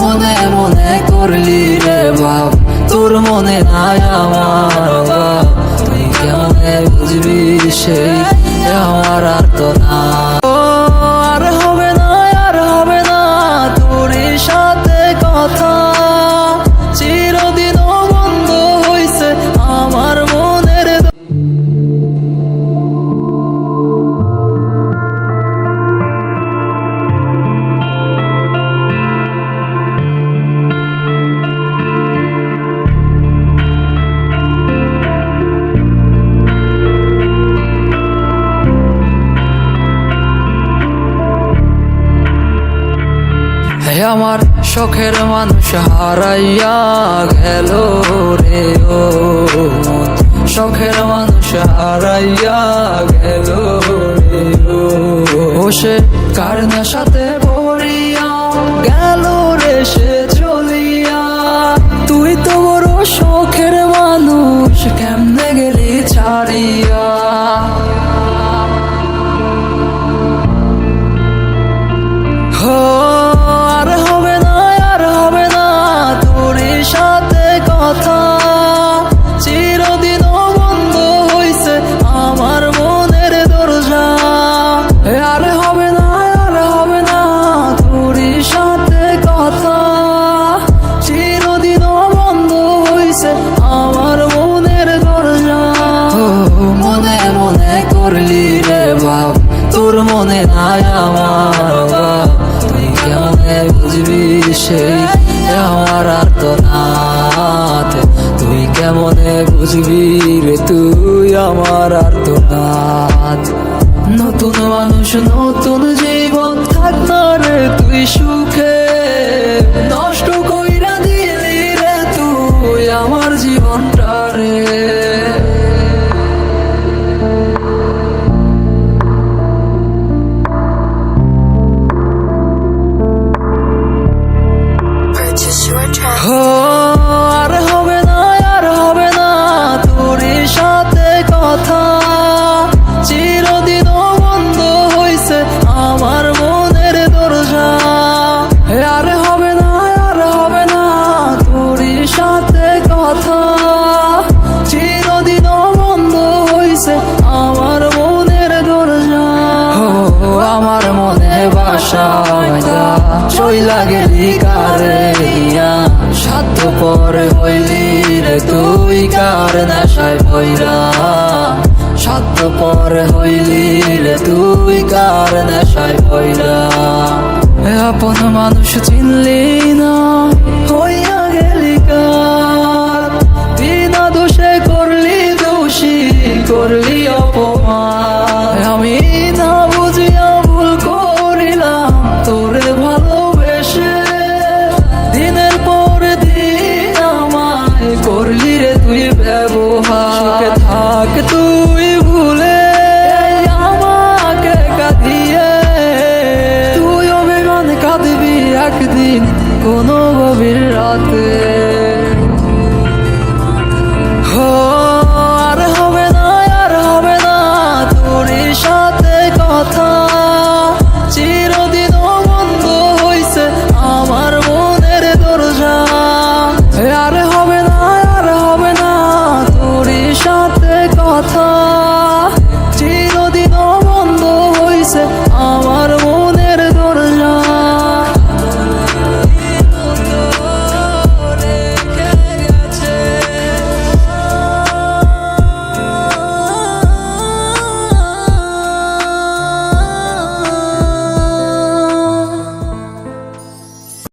মনে মনে করলি রে বাপ, তোর মনে নাই আমার অভাব। তুই কেমনে বুঝবি সেই আমার আর তো না। আর হবে না, আর হবে না তোর সাথে কথা, চিরদিন বন্ধ হইছে আমার মনের। আমার শখের মানুষ হারাইয়া গেল রে ও মন, শখের মানুষ হারাইয়া গেল রে ও সে কার নেশাতে পড়িয়া গেল রে সে চলিয়া। তুই তো বড় শখের মানুষ, কেমনে গেলি ছাড়িয়া। আর হবে না, আর হবে না তোর সাথে কথা, চিরদিন বন্ধ হইছে আমার মনের দরজা। আর হবে না, আর হবে না তোর সাথে কথা, চিরদিন বন্ধ হইছে আমার মনের দরজা। মনে মনে করলি রে বাপ, তোর মনে নাই আমার অভাব। তুই কেমনে বুঝবি সেই আমার আর তো না। তুই কেমনে বুঝবি রে তুই আমার আর তো না। নতুন মানুষ নতুন জীবন, থাক না রে তুই সুখে, নষ্ট কইরা দিলি রে তুই আমার জীবনটা রে। আর হবে না, আর হবে না তোর সাথে কথা, চিরদিন বন্ধ হইছে আমার মনের দরজা। আর হবে না, আর হবে না তোর সাথে কথা, চিরদিন বন্ধ হইছে আমার মনের দরজা। আমার মনে বাসা চইলা গেলি কারে দিয়া, স্বার্থপর হইলি রে তুই কার নেশায় পইরা। স্বার্থপর হইলি রে তুই কার নেশায় পইরা। আপন মানুষ চিনলি না, হইয়া গেলি কার। বিনা দোষে করলি দোষী, করলি অপমান। আমি না বুঝিয়া ভুল করিলাম তোরে ভালোবেসে, দিনের পর দিন আমায় করলি রে তুই ব্যবহার। থাক তুই ভুলে আমাকে কাঁদিয়ে, তুই অভিমান কাঁদবি একদিন কোনো গভীর রাতে।